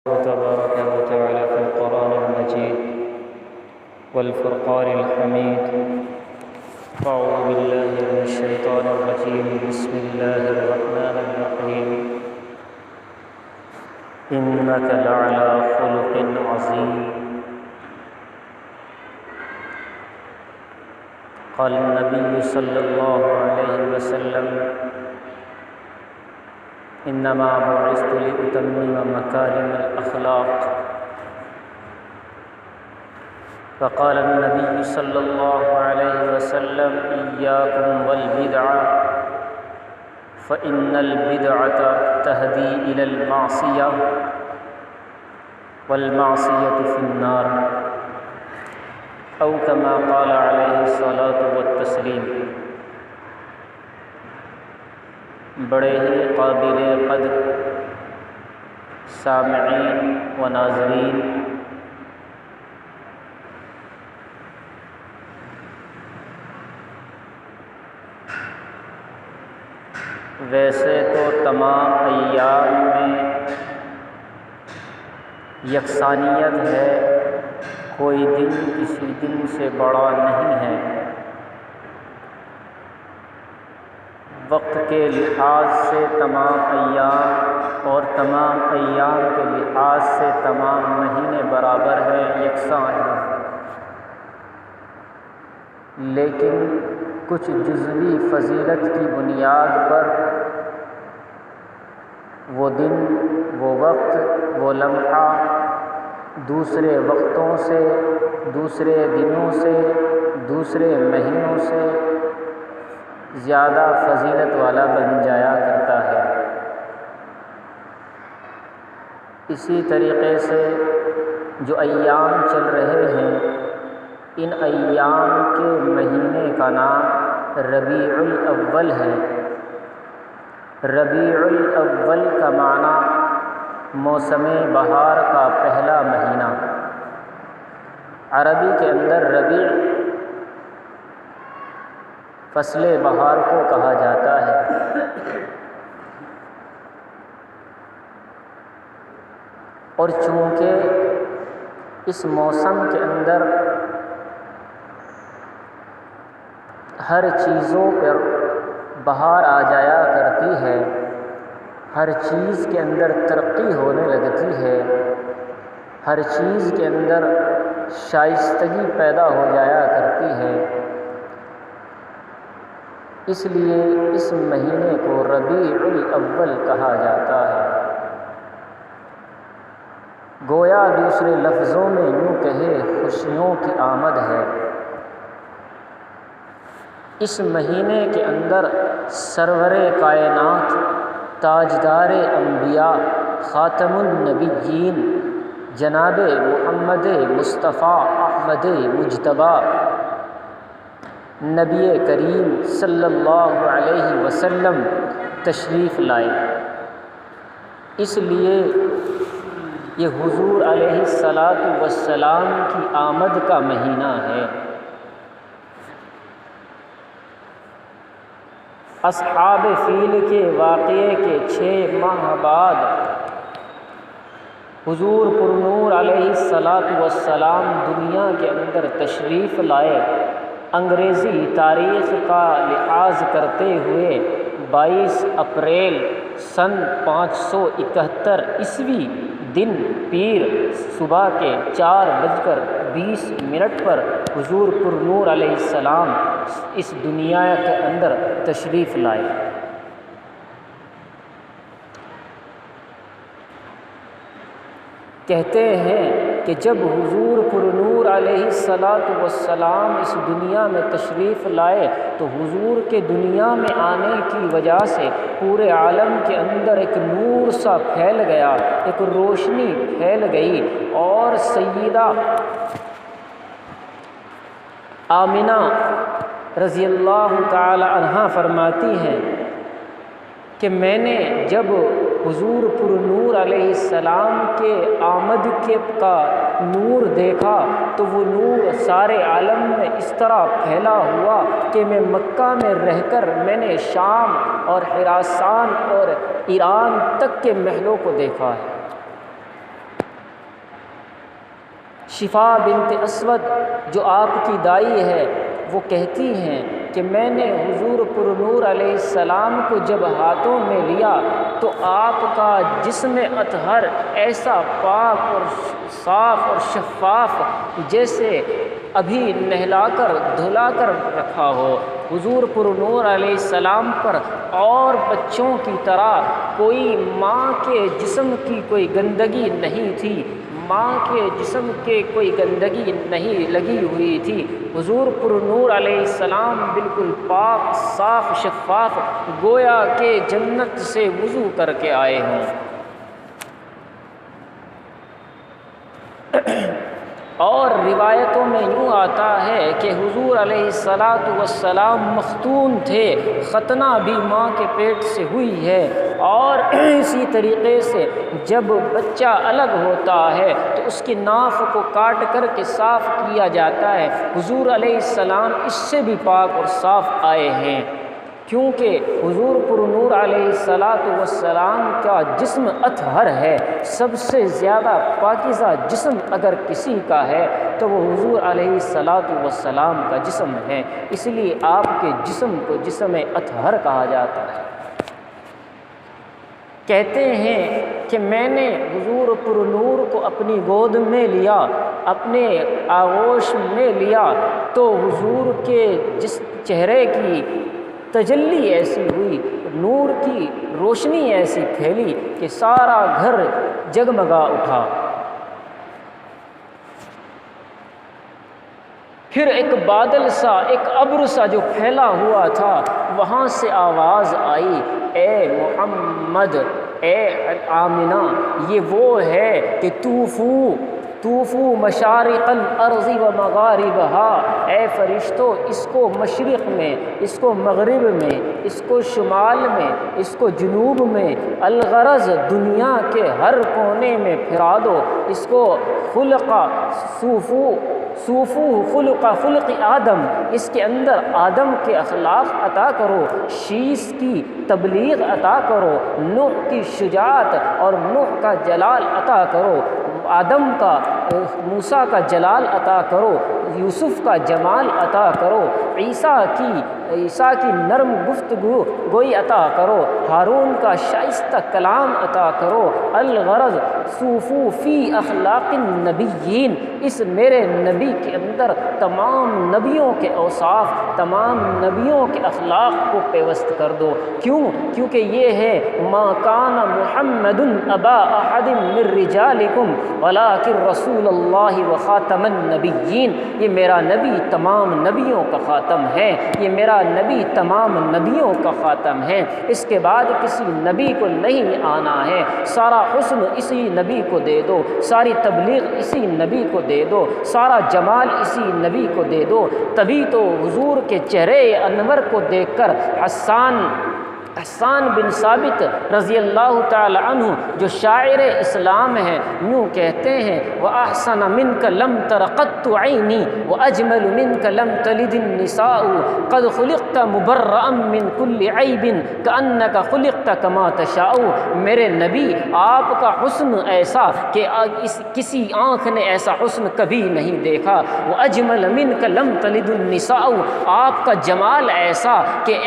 تبارك وتعالى في القرآن المجيد والفرقان الحميد. أعوذ بالله من الشيطان الرجيم. بسم الله الرحمن الرحيم. إنك لعلى خلق عظيم. قال النبي صلى الله عليه وسلم: انما بعثت لأتمم مكارم الأخلاق. فقال النبي صلى الله عليه وسلم: إياكم والبدعة فإن البدعة تهدي إلى المعصية والمعصية في النار، أو كما قال عليه الصلاة والتسلیم. بڑے ہی قابل قدر سامعین و ناظرین، ویسے تو تمام ایام میں یکسانیت ہے، کوئی دن کسی دن سے بڑا نہیں ہے. وقت کے لحاظ سے تمام ایام اور تمام ایام کے لحاظ سے تمام مہینے برابر ہیں، یکساں ہیں. لیکن کچھ جزوی فضیلت کی بنیاد پر وہ دن، وہ وقت، وہ لمحہ دوسرے وقتوں سے، دوسرے دنوں سے، دوسرے مہینوں سے زیادہ فضیلت والا بن جایا کرتا ہے. اسی طریقے سے جو ایام چل رہے ہیں، ان ایام کے مہینے کا نام ربیع الاول ہے. ربیع الاول کا معنی موسم بہار کا پہلا مہینہ. عربی کے اندر ربیع فصل بہار کو کہا جاتا ہے. اور چونکہ اس موسم کے اندر ہر چیزوں پر بہار آ جایا کرتی ہے، ہر چیز کے اندر ترقی ہونے لگتی ہے، ہر چیز کے اندر شائستگی پیدا ہو جایا کرتی ہے، اس لیے اس مہینے کو ربیع الاول کہا جاتا ہے. گویا دوسرے لفظوں میں یوں کہے خوشیوں کی آمد ہے. اس مہینے کے اندر سرور کائنات، تاجدار انبیاء، خاتم النبیین جناب محمد مصطفیٰ احمد مجتبیٰ نبی کریم صلی اللہ علیہ وسلم تشریف لائے. اس لیے یہ حضور علیہ الصلاۃ والسلام کی آمد کا مہینہ ہے. اصحاب فیل کے واقعے کے 6 ماہ بعد حضور پرنور علیہ الصلاۃ والسلام دنیا کے اندر تشریف لائے. انگریزی تاریخ کا لحاظ کرتے ہوئے 22 اپریل سن 571 عیسوی دن پیر صبح کے 4:20 پر حضور پرنور علیہ السلام اس دنیا کے اندر تشریف لائے. کہتے ہیں کہ جب حضور پرنور علیہ الصلاۃ والسلام اس دنیا میں تشریف لائے تو حضور کے دنیا میں آنے کی وجہ سے پورے عالم کے اندر ایک نور سا پھیل گیا، ایک روشنی پھیل گئی. اور سیدہ آمنہ رضی اللہ تعالی عنہا فرماتی ہیں کہ میں نے جب حضور پرنور علیہ السلام کے آمد کا نور دیکھا تو وہ نور سارے عالم میں اس طرح پھیلا ہوا کہ میں مکہ میں رہ کر میں نے شام اور خراسان اور ایران تک کے محلوں کو دیکھا ہے. شفا بنت اسود جو آپ کی دائی ہے وہ کہتی ہیں کہ میں نے حضور پرنور علیہ السلام کو جب ہاتھوں میں لیا تو آپ کا جسم اطہر ایسا پاک اور صاف اور شفاف جیسے ابھی نہلا کر دھلا کر رکھا ہو۔ حضور پرنور علیہ السلام پر اور بچوں کی طرح کوئی ماں کے جسم کی کوئی گندگی نہیں تھی، ماں کے جسم کے کوئی گندگی نہیں لگی ہوئی تھی۔ حضور پرنور علیہ السلام بالکل پاک صاف شفاف گویا کہ جنت سے وضو کر کے آئے ہوں۔ اور روایتوں میں یوں آتا ہے کہ حضور علیہ السلام مختون تھے، ختنہ بھی ماں کے پیٹ سے ہوئی ہے، اور اسی طریقے سے جب بچہ الگ ہوتا ہے تو اس کی ناف کو کاٹ کر کے صاف کیا جاتا ہے۔ حضور علیہ السلام اس سے بھی پاک اور صاف آئے ہیں، کیونکہ حضور پرنور علیہ السلام کا جسم اطہر ہے۔ سب سے زیادہ پاکیزہ جسم اگر کسی کا ہے تو وہ حضور علیہ السلام کا جسم ہے، اس لیے آپ کے جسم کو جسم اطہر کہا جاتا ہے۔ کہتے ہیں کہ میں نے حضور پرنور کو اپنی گود میں لیا، اپنے آغوش میں لیا، تو حضور کے جس چہرے کی تجلی ایسی ہوئی، نور کی روشنی ایسی پھیلی کہ سارا گھر جگمگا اٹھا۔ پھر ایک بادل سا، ایک ابر سا جو پھیلا ہوا تھا، وہاں سے آواز آئی، اے محمد، اے آمنہ، یہ وہ ہے کہ طوفو مشارق الارض و مغاربہا، اے فرشتو اس کو مشرق میں، اس کو مغرب میں، اس کو شمال میں، اس کو جنوب میں، الغرض دنیا کے ہر کونے میں پھرا دو، اس کو خلق آدم، اس کے اندر آدم کے اخلاق عطا کرو، شیس کی تبلیغ عطا کرو، نوح کی شجاعت اور نوح کا جلال عطا کرو، آدم کا موسیٰ کا جلال عطا کرو، یوسف کا جمال عطا کرو، عیسیٰ کی نرم گفتگو گوئی عطا کرو، ہارون کا شائستہ کلام عطا کرو، الغرض صوفو فی اخلاق النبیین، اس میرے نبی کے اندر تمام نبیوں کے اوصاف، تمام نبیوں کے اخلاق کو پیوست کر دو۔ کیونکہ یہ ہے ما کان محمد ابا احد من رجالکم ولکن رسول اللہ وخاتم النبیین، یہ میرا نبی تمام نبیوں کا خاتم ہے، یہ میرا نبی تمام نبیوں کا خاتم ہے، اس کے بعد کسی نبی کو نہیں آنا ہے، سارا حسن اسی نبی کو دے دو، ساری تبلیغ اسی نبی کو دے دو، سارا جمال اسی نبی کو دے دو۔ تبھی تو حضور کے چہرے انور کو دیکھ کر حسان بن ثابت رضی اللہ تعالی عنہ جو شاعر اسلام ہیں یوں کہتے ہیں، وَأَحْسَنَ مِنْكَ لَمْ تَرَ قَطُّ عَيْنِي وَأَجْمَلُ مِنْكَ لَمْ تَلِدِ النِّسَاءُ قَدْ خُلِقْتَ مُبَرَّأً مِنْ كُلِّ عَيْبٍ كَأَنَّكَ خُلِقْتَ كَمَا تَشَاءُ، میرے نبی آپ کا حسن ایسا کہ کسی آنکھ نے ایسا حسن کبھی نہیں دیکھا، وَأَجْمَلَ مِنْكَ لَمْ تَلِدِ النِّسَاءُ، آپ کا جمال ایسا کہ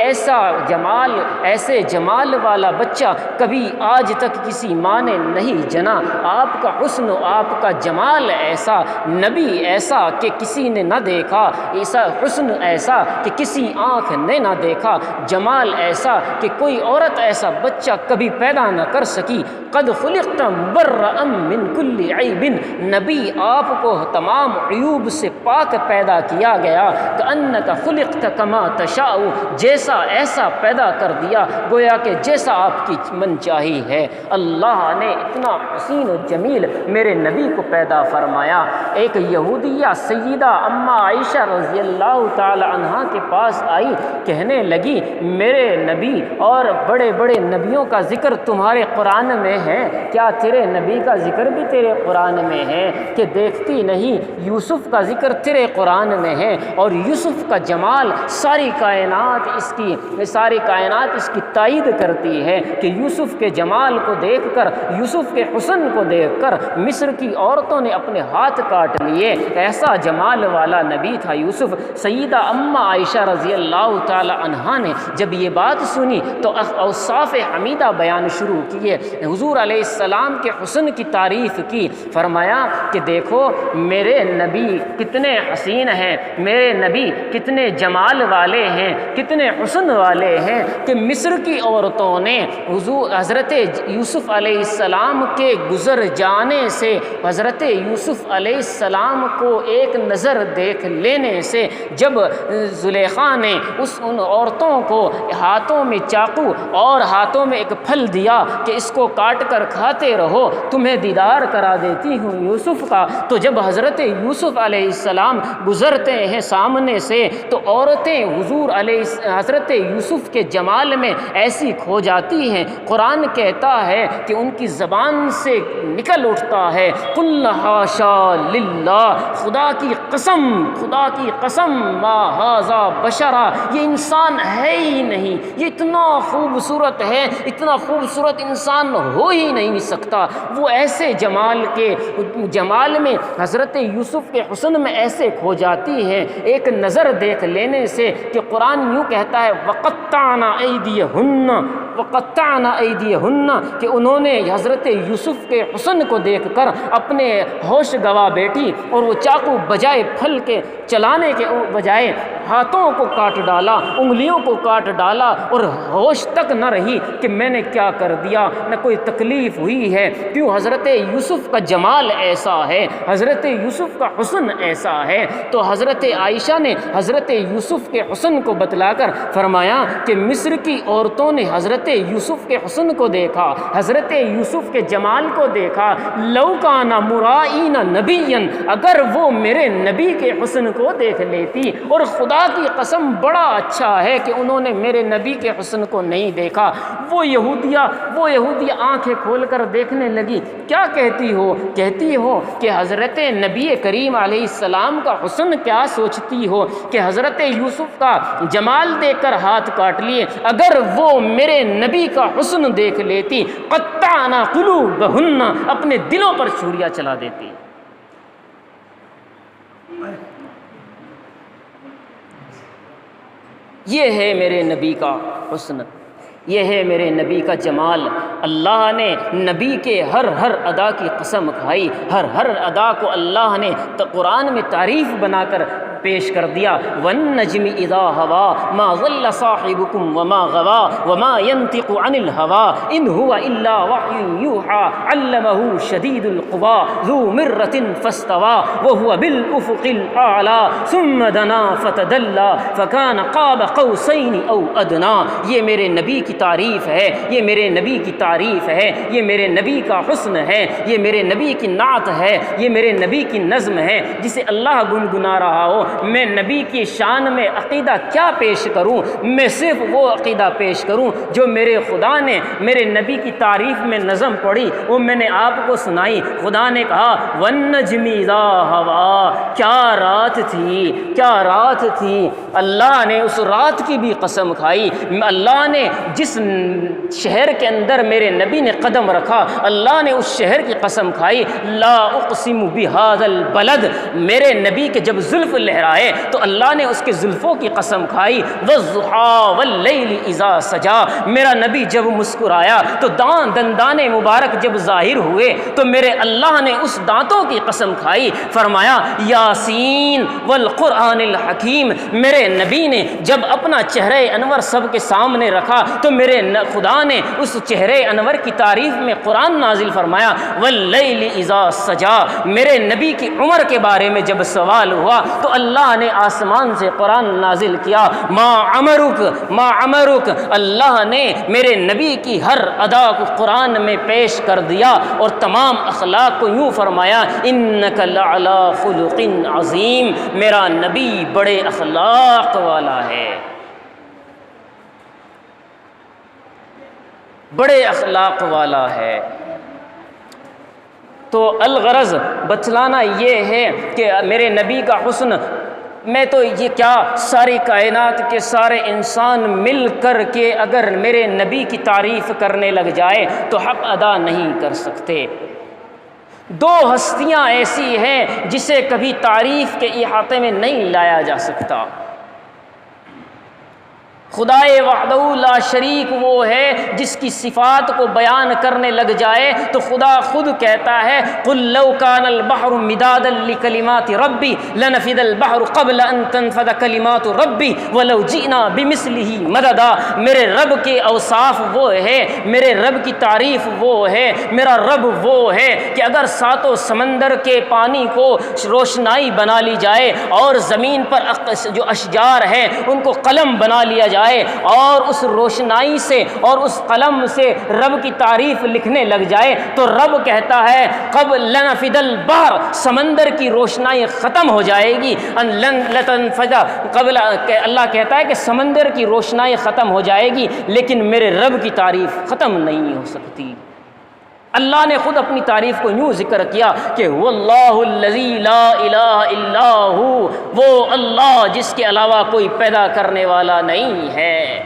ایسے جمال والا بچہ کبھی آج تک کسی ماں نے نہیں جنا، آپ کا حسن و آپ کا جمال ایسا، نبی ایسا کہ کسی نے نہ دیکھا، ایسا حسن ایسا کہ کسی آنکھ نے نہ دیکھا، جمال ایسا کہ کوئی عورت ایسا بچہ کبھی پیدا نہ کر سکی، قد خلقت مبرأ من کل عیب، نبی آپ کو تمام عیوب سے پاک پیدا کیا گیا، کأنک خلقت کما تشاء، جیسا ایسا پیدا کر دیا گویا کہ جیسا آپ کی من چاہی ہے۔ اللہ نے اتنا حسین و جمیل میرے نبی کو پیدا فرمایا۔ ایک یہودیہ سیدہ اما عائشہ رضی اللہ تعالی عنہا کے پاس آئی، کہنے لگی میرے نبی اور بڑے بڑے نبیوں کا ذکر تمہارے قرآن میں ہے، کیا تیرے نبی کا ذکر بھی تیرے قرآن میں ہے؟ کہ دیکھتی نہیں، یوسف کا ذکر تیرے قرآن میں ہے، اور یوسف کا جمال ساری کائنات اس کی تائید کرتی ہے کہ یوسف کے جمال کو دیکھ کر، یوسف کے حسن کو دیکھ کر مصر کی عورتوں نے اپنے ہاتھ کاٹ لیے۔ ایسا جمال والا نبی تھا یوسف۔ سیدہ اماں عائشہ رضی اللہ تعالی عنہا نے جب یہ بات سنی تو اوصاف حمیدہ بیان شروع کیے، حضور علیہ السلام کے حسن کی تعریف کی۔ فرمایا کہ دیکھو میرے نبی کتنے حسین ہیں، میرے نبی کتنے جمال والے ہیں، کتنے حسن والے ہیں کہ مصر کی عورتوں نے حضرت یوسف علیہ السلام کے گزر جانے سے، حضرت یوسف علیہ السلام کو ایک نظر دیکھ لینے سے، جب زلیخا نے ان عورتوں کو ہاتھوں میں چاقو اور ہاتھوں میں ایک پھل دیا کہ اس کو کاٹ کر کھاتے رہو، تمہیں دیدار کرا دیتی ہوں یوسف کا، تو جب حضرت یوسف علیہ السلام گزرتے ہیں سامنے سے تو عورتیں حضرت یوسف کے جمال میں ایسی کھو جاتی ہیں۔ قرآن کہتا ہے کہ ان کی زبان سے نکل اٹھتا ہے قل حاشا للہ، خدا کی قسم ما ھذا بشرا، یہ انسان ہے ہی نہیں، یہ اتنا خوبصورت ہے، اتنا خوبصورت انسان ہو ہی نہیں سکتا۔ وہ ایسے جمال میں حضرت یوسف کے حسن میں ایسے کھو جاتی ہیں ایک نظر دیکھ لینے سے کہ قرآن یوں کہتا ہے وَقَطَّعْنَا أَيْدِيَهُنَّ کہ انہوں نے حضرت یوسف کے حسن کو دیکھ کر اپنے ہوش گوا بیٹھی اور وہ چاقو بجائے پھل کے چلانے کے بجائے ہاتھوں کو کاٹ ڈالا، انگلیوں کو کاٹ ڈالا، اور ہوش تک نہ رہی کہ میں نے کیا کر دیا، نہ کوئی تکلیف ہوئی ہے۔ کیوں؟ حضرت یوسف کا جمال ایسا ہے، حضرت یوسف کا حسن ایسا ہے۔ تو حضرت عائشہ نے حضرت یوسف کے حسن کو بتلا کر فرمایا کہ مصر کی عورتوں نے حضرت یوسف کے حسن کو دیکھا، حضرت یوسف کے جمال کو دیکھا، لو کان مرائین نبیا، اگر وہ میرے نبی کے حسن کو دیکھ لیتی، اور خدا کی قسم بڑا اچھا ہے کہ انہوں نے میرے نبی کے حسن کو نہیں دیکھا۔ وہ یہودیہ آنکھیں کھول کر دیکھنے لگی۔ کیا کہتی ہو کہ حضرت نبی کریم علیہ السلام کا حسن کیا سوچتی ہو کہ حضرت یوسف کا جمال دیکھ کر ہاتھ کاٹ لیے، اگر وہ میرے نبی کا حسن دیکھ لیتی قطعنا قلوبہن، اپنے دلوں پر چھریاں چلا دیتی۔ یہ ہے میرے نبی کا حسن، یہ ہے میرے نبی کا جمال۔ اللہ نے نبی کے ہر ادا کی قسم کھائی، ہر ادا کو اللہ نے قرآن میں تعریف بنا کر پیش کر دیا۔ والنجم اذا هوى ما ضل صاحبكم وما غوى وما ينطق عن الهوى ان هو الا وحي يوحى علمه شديد القوى ذو مرة فاستوى وهو بالافق الاعلى ثم دنا فتدلى فكان قاب قوسين او ادنى۔ یہ میرے نبی کی تعریف ہے، یہ میرے نبی کی تعریف ہے، یہ میرے نبی کا حسن ہے، یہ میرے نبی کی نعت ہے، یہ میرے نبی کی نظم ہے جسے اللہ گنگنا رہا ہو۔ میں نبی کی شان میں عقیدہ کیا پیش کروں؟ میں صرف وہ عقیدہ پیش کروں جو میرے خدا نے میرے نبی کی تعریف میں نظم پڑھی، وہ میں نے آپ کو سنائی۔ خدا نے کہا والنجم اذا هوى، کیا رات تھی۔ اللہ نے اس رات کی بھی قسم کھائی۔ اللہ نے جس شہر کے اندر میرے نبی نے قدم رکھا، اللہ نے اس شہر کی قسم کھائی، لا اقسم بهذا البلد، میرے نبی کے جب زلف لہرائے تو اللہ نے اس کے زلفوں کی قسم کھائی، والضحى واللیل اذا سجا، میرا نبی جب مسکرایا تو دندان مبارک جب ظاہر ہوئے تو میرے اللہ نے اس دانتوں کی قسم کھائی، فرمایا یاسین والقرآن الحکیم۔ میرے نبی نے جب اپنا چہرہ انور سب کے سامنے رکھا تو میرے خدا نے اس چہرے انور کی تعریف میں قرآن نازل فرمایا، واللیل اذا سجا۔ میرے نبی کی عمر کے بارے میں جب سوال ہوا تو اللہ نے آسمان سے قرآن نازل کیا، ما عمرک، اللہ نے میرے نبی کی ہر ادا کو قرآن میں پیش کر دیا اور تمام اخلاق کو یوں فرمایا، انک لعلی خلق عظیم، میرا نبی بڑے اخلاق والا ہے، بڑے اخلاق والا ہے۔ تو الغرض بتلانا یہ ہے کہ میرے نبی کا حسن میں تو یہ کیا ساری کائنات کے سارے انسان مل کر کے اگر میرے نبی کی تعریف کرنے لگ جائے تو حق ادا نہیں کر سکتے۔ دو ہستیاں ایسی ہیں جسے کبھی تعریف کے احاطے میں نہیں لایا جا سکتا۔ خدائے وحدہ لا شریک وہ ہے جس کی صفات کو بیان کرنے لگ جائے تو خدا خود کہتا ہے قل لو کان البحر مدادا لکلمات ربی لنفد البحر قبل ان تنفد کلمات ربی ولو جئنا بمثلہ مددا۔ میرے رب کے اوصاف وہ ہے، میرے رب کی تعریف وہ ہے، میرا رب وہ ہے کہ اگر ساتوں سمندر کے پانی کو روشنائی بنا لی جائے اور زمین پر جو اشجار ہیں ان کو قلم بنا لیا جائے اور اس روشنائی سے اور اس قلم سے رب کی تعریف لکھنے لگ جائے تو رب کہتا ہے قبل لنفد البحر، سمندر کی روشنائی ختم ہو جائے گی، قبل اللہ کہتا ہے کہ سمندر کی روشنائی ختم ہو جائے گی لیکن میرے رب کی تعریف ختم نہیں ہو سکتی۔ اللہ نے خود اپنی تعریف کو یوں ذکر کیا کہ واللہ الذی لا الہ الا ہو، وہ اللہ جس کے علاوہ کوئی پیدا کرنے والا نہیں ہے۔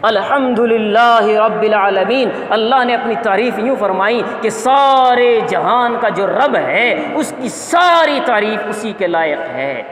الحمدللہ رب العالمین، اللہ نے اپنی تعریف یوں فرمائی کہ سارے جہان کا جو رب ہے اس کی ساری تعریف اسی کے لائق ہے۔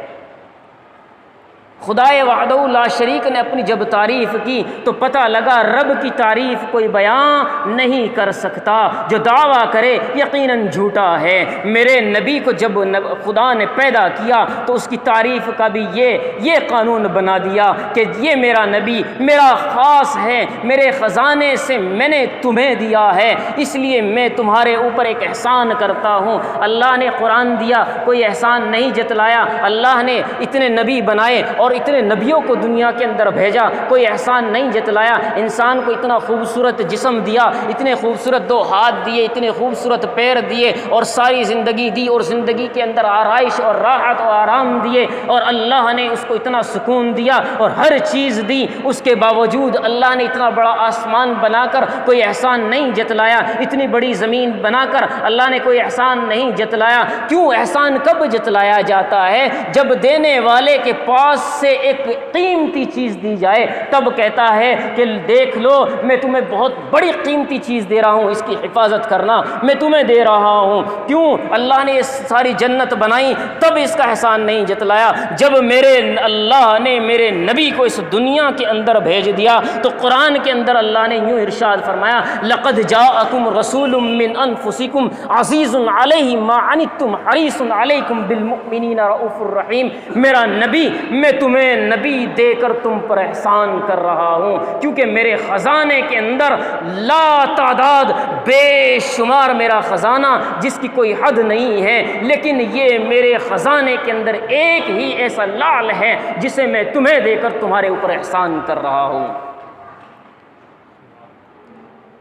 خدائے وحدہ لا شریک نے اپنی جب تعریف کی تو پتہ لگا رب کی تعریف کوئی بیان نہیں کر سکتا، جو دعویٰ کرے یقیناً جھوٹا ہے۔ میرے نبی کو جب خدا نے پیدا کیا تو اس کی تعریف کا بھی یہ قانون بنا دیا کہ یہ میرا نبی میرا خاص ہے، میرے خزانے سے میں نے تمہیں دیا ہے، اس لیے میں تمہارے اوپر ایک احسان کرتا ہوں۔ اللہ نے قرآن دیا، کوئی احسان نہیں جتلایا۔ اللہ نے اتنے نبی بنائے اور اتنے نبیوں کو دنیا کے اندر بھیجا، کوئی احسان نہیں جتلایا۔ انسان کو اتنا خوبصورت جسم دیا، اتنے خوبصورت 2 ہاتھ دیے، اتنے خوبصورت پیر دیے اور ساری زندگی دی اور زندگی کے اندر آرائش اور راحت اور آرام دیے اور اللہ نے اس کو اتنا سکون دیا اور ہر چیز دی۔ اس کے باوجود اللہ نے اتنا بڑا آسمان بنا کر کوئی احسان نہیں جتلایا، اتنی بڑی زمین بنا کر اللہ نے کوئی احسان نہیں جتلایا۔ کیوں احسان کب جتلایا جاتا ہے؟ جب دینے والے کے پاس سے ایک قیمتی چیز دی جائے تب کہتا ہے کہ دیکھ لو میں تمہیں بہت بڑی قیمتی چیز دے رہا ہوں، اس کی حفاظت کرنا، میں تمہیں دے رہا ہوں۔ کیوں اللہ نے ساری جنت بنائی تب اس کا احسان نہیں جتلایا؟ جب میرے اللہ نے میرے نبی کو اس دنیا کے اندر بھیج دیا تو قرآن کے اندر اللہ نے یوں ارشاد فرمایا لقد جاءکم رسول من انفسکم عزیز علیہ ما عنتم حریص علیکم بالمؤمنین رؤوف الرحیم۔ میرا نبی، میں تمہیں نبی دے کر تم پر احسان کر رہا ہوں کیونکہ میرے خزانے کے اندر لا تعداد بے شمار میرا خزانہ جس کی کوئی حد نہیں ہے، لیکن یہ میرے خزانے کے اندر ایک ہی ایسا لعل ہے جسے میں تمہیں دے کر تمہارے اوپر احسان کر رہا ہوں۔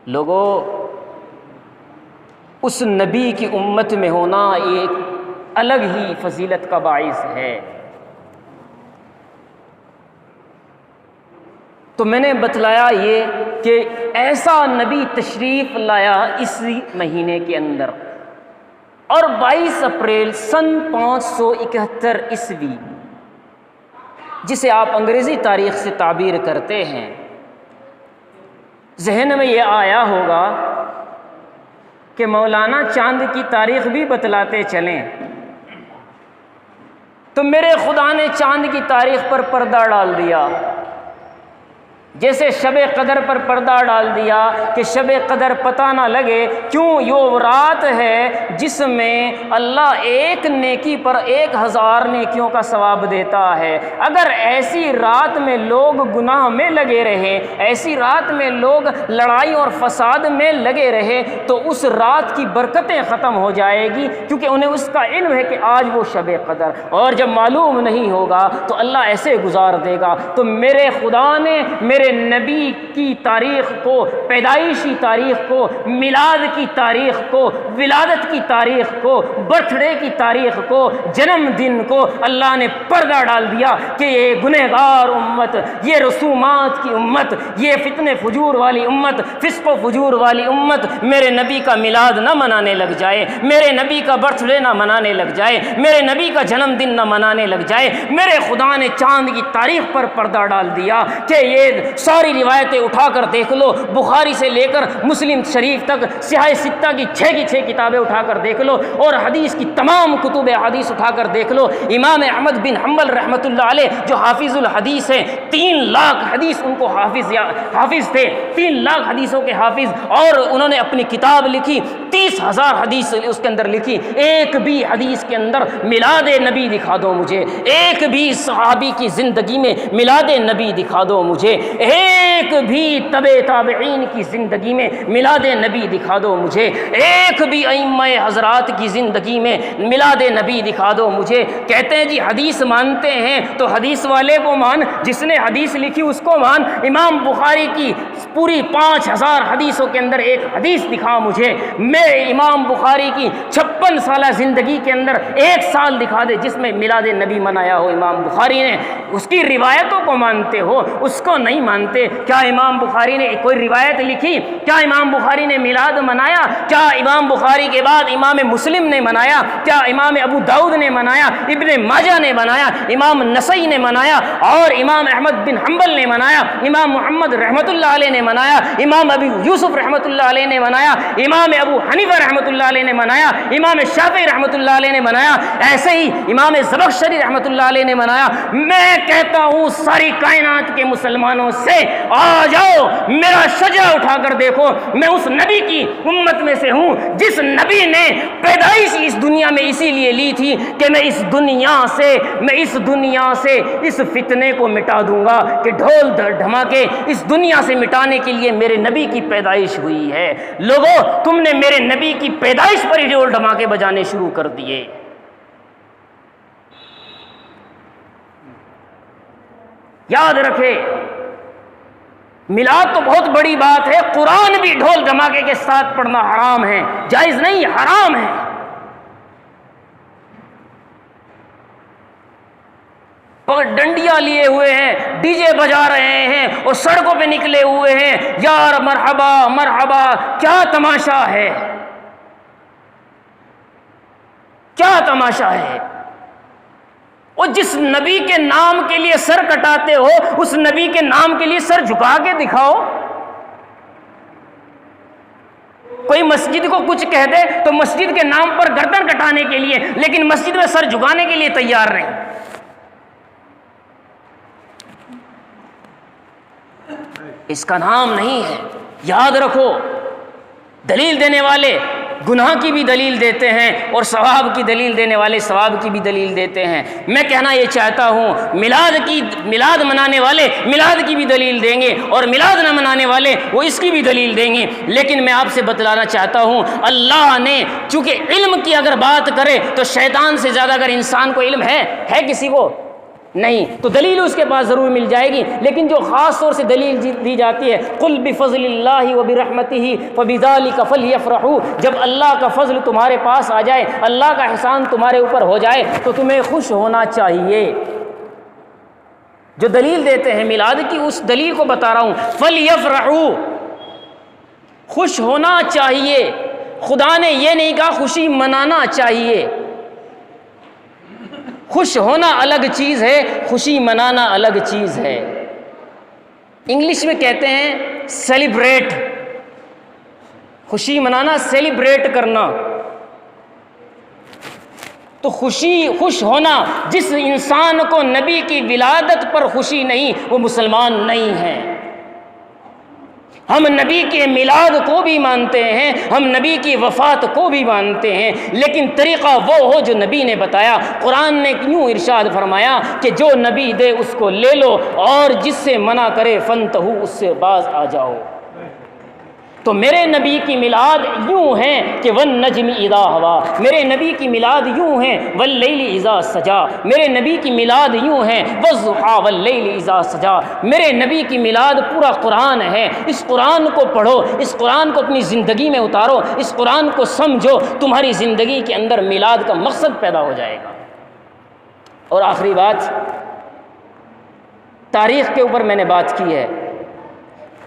لوگوں، اس نبی کی امت میں ہونا ایک الگ ہی فضیلت کا باعث ہے۔ تو میں نے بتلایا یہ کہ ایسا نبی تشریف لایا اسی مہینے کے اندر اور 22 اپریل سن 571 عیسوی، جسے آپ انگریزی تاریخ سے تعبیر کرتے ہیں، ذہن میں یہ آیا ہوگا کہ مولانا چاند کی تاریخ بھی بتلاتے چلیں تو میرے خدا نے چاند کی تاریخ پر پردہ ڈال دیا، جیسے شب قدر پر پردہ ڈال دیا کہ شب قدر پتہ نہ لگے۔ کیوں؟ یہ وہ رات ہے جس میں اللہ ایک نیکی پر 1000 نیکیوں کا ثواب دیتا ہے۔ اگر ایسی رات میں لوگ گناہ میں لگے رہے، ایسی رات میں لوگ لڑائی اور فساد میں لگے رہے تو اس رات کی برکتیں ختم ہو جائے گی، کیونکہ انہیں اس کا علم ہے کہ آج وہ شب قدر، اور جب معلوم نہیں ہوگا تو اللہ ایسے گزار دے گا۔ تو میرے خدا نے میرے میرے نبی کی تاریخ کو، پیدائشی تاریخ کو، میلاد کی تاریخ کو، ولادت کی تاریخ کو، برتھ ڈے کی تاریخ کو، جنم دن کو اللہ نے پردہ ڈال دیا کہ یہ گنہگار امت، یہ رسومات کی امت، یہ فتنے فجور والی امت، فسق و فجور والی امت میرے نبی کا میلاد نہ منانے لگ جائے، میرے نبی کا برتھ ڈے نہ منانے لگ جائے، میرے نبی کا جنم دن نہ منانے لگ جائے۔ میرے خدا نے چاند کی تاریخ پر پردہ ڈال دیا کہ یہ ساری روایتیں اٹھا کر دیکھ لو، بخاری سے لے کر مسلم شریف تک، سیاہ ستہ کی 6 کی 6 کتابیں اٹھا کر دیکھ لو، اور حدیث کی تمام کتب حدیث اٹھا کر دیکھ لو۔ امام احمد بن حنبل رحمۃ اللہ علیہ جو حافظ الحدیث ہیں، 3 لاکھ حدیث ان کو حافظ تھے، 3 لاکھ حدیثوں کے حافظ، اور انہوں نے اپنی کتاب لکھی، 30,000 حدیث اس کے اندر لکھی۔ ایک بھی حدیث کے اندر میلاد نبی دکھا دو مجھے، ایک بھی صحابی کی زندگی میں میلاد نبی دکھا دو مجھے، ایک بھی تبع تابعین کی زندگی میں میلاد نبی دکھا دو مجھے، ایک بھی ائمہ حضرات کی زندگی میں میلاد نبی دکھا دو مجھے۔ کہتے ہیں جی حدیث مانتے ہیں تو حدیث والے کو مان، جس نے حدیث لکھی اس کو مان۔ امام بخاری کی پوری 5,000 حدیثوں کے اندر ایک حدیث دکھا مجھے، میں امام بخاری کی 56 سالہ زندگی کے اندر 1 سال دکھا دے جس میں میلاد نبی منایا ہو امام بخاری نے۔ اس کی روایتوں کو مانتے ہو، اس کو نہیں مانتے۔ کیا امام بخاری نے کوئی روایت لکھی؟ کیا امام بخاری نے میلاد منایا؟ کیا امام بخاری کے بعد امام مسلم نے منایا؟ کیا امام ابو داؤد نے منایا؟ ابن ماجہ نے منایا؟ امام نسائی نے منایا؟ اور امام احمد بن حنبل نے منایا؟ امام محمد رحمۃ اللہ علیہ نے منایا؟ امام ابو یوسف رحمۃ اللہ علیہ نے منایا؟ امام ابو حنیفہ رحمۃ اللہ علیہ نے منایا؟ امام شافعی رحمۃ اللہ علیہ نے منایا؟ ایسے ہی امام زمخشری رحمۃ اللہ علیہ نے منایا۔ میں کہتا ہوں ساری کائنات کے مسلمانوں سے، آ جاؤ میرا شجرہ اٹھا کر دیکھو، میں اس نبی کی امت میں سے ہوں جس نبی نے پیدائش اس دنیا میں اسی لیے لی تھی کہ میں اس دنیا سے اس فتنے کو مٹا دوں گا، کہ ڈھول دھماکے اس دنیا سے مٹانے کے لیے میرے نبی کی پیدائش ہوئی ہے۔ لوگوں تم نے میرے نبی کی پیدائش پر ہی ڈھول دھماکے بجانے شروع کر دیے۔ یاد رکھے میلاد تو بہت بڑی بات ہے، قرآن بھی ڈھول دھماکے کے ساتھ پڑھنا حرام ہے، جائز نہیں، حرام ہے۔ ڈنڈیاں لیے ہوئے ہیں، ڈی جے بجا رہے ہیں اور سڑکوں پہ نکلے ہوئے ہیں، یار مرحبا مرحبا۔ کیا تماشا ہے، کیا تماشا ہے؟ اور جس نبی کے نام کے لیے سر کٹاتے ہو اس نبی کے نام کے لیے سر جھکا کے دکھاؤ۔ کوئی مسجد کو کچھ کہہ دے تو مسجد کے نام پر گردن کٹانے کے لیے، لیکن مسجد میں سر جھکانے کے لیے تیار نہیں۔ اس کا نام نہیں ہے۔ یاد رکھو، دلیل دینے والے گناہ کی بھی دلیل دیتے ہیں اور ثواب کی دلیل دینے والے ثواب کی بھی دلیل دیتے ہیں۔ میں کہنا یہ چاہتا ہوں میلاد منانے والے میلاد کی بھی دلیل دیں گے اور میلاد نہ منانے والے وہ اس کی بھی دلیل دیں گے، لیکن میں آپ سے بتلانا چاہتا ہوں اللہ نے چونکہ علم کی اگر بات کرے تو شیطان سے زیادہ اگر انسان کو علم ہے کسی کو نہیں، تو دلیل اس کے پاس ضرور مل جائے گی، لیکن جو خاص طور سے دلیل دی جاتی ہے قل بفضل اللہ وبرحمتہ فبذلک فلیفرحوا، جب اللہ کا فضل تمہارے پاس آ جائے، اللہ کا احسان تمہارے اوپر ہو جائے تو تمہیں خوش ہونا چاہیے۔ جو دلیل دیتے ہیں میلاد کی اس دلیل کو بتا رہا ہوں، فلیفرحوا، خوش ہونا چاہیے۔ خدا نے یہ نہیں کہا خوشی منانا چاہیے۔ خوش ہونا الگ چیز ہے، خوشی منانا الگ چیز ہے۔ انگلش میں کہتے ہیں سیلیبریٹ، خوشی منانا، سیلیبریٹ کرنا۔ تو خوش ہونا، جس انسان کو نبی کی ولادت پر خوشی نہیں وہ مسلمان نہیں ہے۔ ہم نبی کے میلاد کو بھی مانتے ہیں، ہم نبی کی وفات کو بھی مانتے ہیں، لیکن طریقہ وہ ہو جو نبی نے بتایا۔ قرآن نے کیوں ارشاد فرمایا کہ جو نبی دے اس کو لے لو اور جس سے منع کرے فانتہوا، اس سے باز آ جاؤ۔ تو میرے نبی کی میلاد یوں ہیں کہ والنجم اذا ہوا، میرے نبی کی میلاد یوں ہیں واللیل اذا سجا، میرے نبی کی میلاد یوں ہیں والضحیٰ واللیل اذا سجا، میرے نبی کی میلاد پورا قرآن ہے۔ اس قرآن کو پڑھو، اس قرآن کو اپنی زندگی میں اتارو، اس قرآن کو سمجھو، تمہاری زندگی کے اندر میلاد کا مقصد پیدا ہو جائے گا۔ اور آخری بات، تاریخ کے اوپر میں نے بات کی ہے،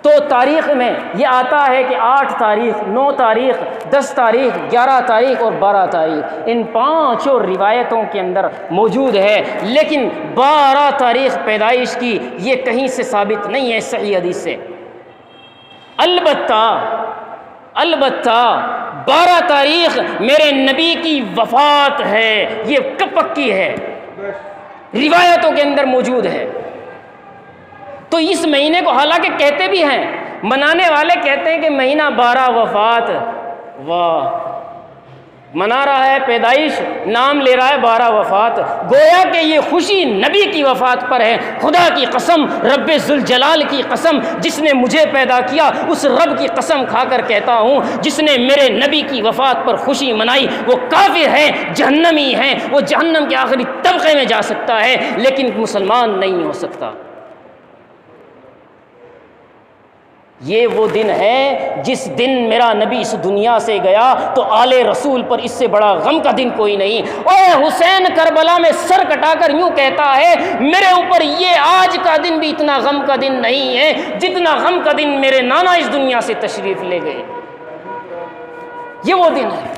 تو تاریخ میں یہ آتا ہے کہ 8 تاریخ، 9 تاریخ، 10 تاریخ، 11 تاریخ اور 12 تاریخ ان 5 روایتوں کے اندر موجود ہے، لیکن 12 تاریخ پیدائش کی یہ کہیں سے ثابت نہیں ہے صحیح حدیث سے۔ البتہ 12 تاریخ میرے نبی کی وفات ہے، یہ کب پکی ہے، روایتوں کے اندر موجود ہے۔ تو اس مہینے کو حالانکہ کہتے بھی ہیں، منانے والے کہتے ہیں کہ مہینہ 12 وفات، واہ، منا رہا ہے پیدائش، نام لے رہا ہے 12 وفات، گویا کہ یہ خوشی نبی کی وفات پر ہے۔ خدا کی قسم، رب ذوالجلال کی قسم، جس نے مجھے پیدا کیا اس رب کی قسم کھا کر کہتا ہوں، جس نے میرے نبی کی وفات پر خوشی منائی وہ کافر ہے، جہنمی ہے، وہ جہنم کے آخری طبقے میں جا سکتا ہے لیکن مسلمان نہیں ہو سکتا۔ یہ وہ دن ہے جس دن میرا نبی اس دنیا سے گیا، تو آل رسول پر اس سے بڑا غم کا دن کوئی نہیں۔ اے حسین کربلا میں سر کٹا کر یوں کہتا ہے، میرے اوپر یہ آج کا دن بھی اتنا غم کا دن نہیں ہے جتنا غم کا دن میرے نانا اس دنیا سے تشریف لے گئے۔ یہ وہ دن ہے۔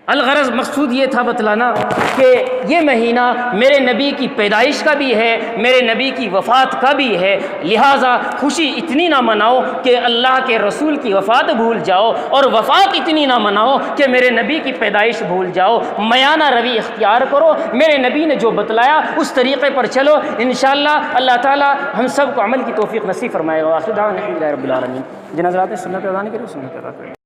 الغرض مقصود یہ تھا بتلانا کہ یہ مہینہ میرے نبی کی پیدائش کا بھی ہے، میرے نبی کی وفات کا بھی ہے، لہٰذا خوشی اتنی نہ مناؤ کہ اللہ کے رسول کی وفات بھول جاؤ، اور وفات اتنی نہ مناؤ کہ میرے نبی کی پیدائش بھول جاؤ۔ میانہ روی اختیار کرو، میرے نبی نے جو بتلایا اس طریقے پر چلو، انشاءاللہ اللہ تعالی ہم سب کو عمل کی توفیق نصیب فرمائے گا۔ آخر دعوانا الحمدللہ رب العالمین۔ جن حضرات نے سنت ادا نہیں کی وہ سنت ادا کریں۔